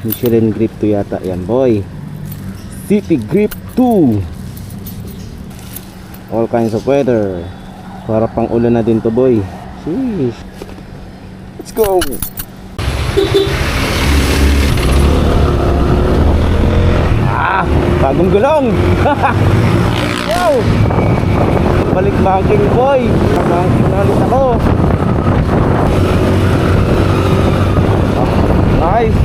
Michelin Grip 2 yata yan boy. City Grip 2. All kinds of weather. Para pang ulan na din to boy. Sheesh. Let's go. Bagong gulong. Wow. Balik banking boy. Banking na ulit ako. Nice.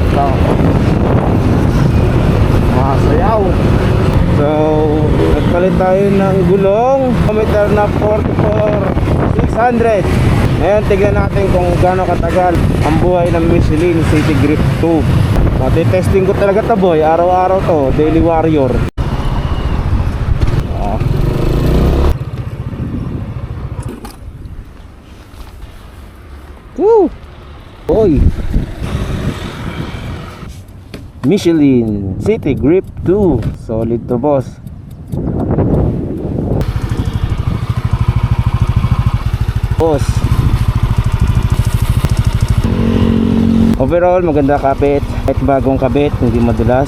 Masayaw. So nagpalit tayo ng gulong. Kilometer na 44,600. Ngayon tignan natin kung gaano katagal ang buhay ng Michelin City Grip 2. Testing ko talaga to boy, araw-araw to, daily warrior. Woo! Boy, Michelin City Grip 2, solid to boss. Overall maganda kabit, kahit bagong kabit hindi madulas.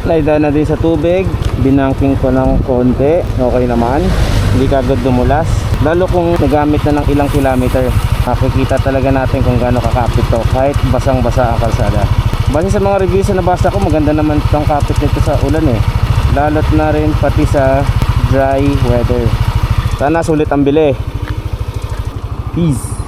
Naidaan na din sa tubig, binangking ko ng konti, okay naman, hindi kagad dumulas. Lalo kung nagamit na ng ilang kilometer, makikita talaga natin kung gaano kakapit to kahit basang basa ang kalsada. Base sa mga reviews na nabasa ko, maganda naman itong kapit nito sa ulan lalo't na rin pati sa dry weather. Sana sulit ang bili. Peace.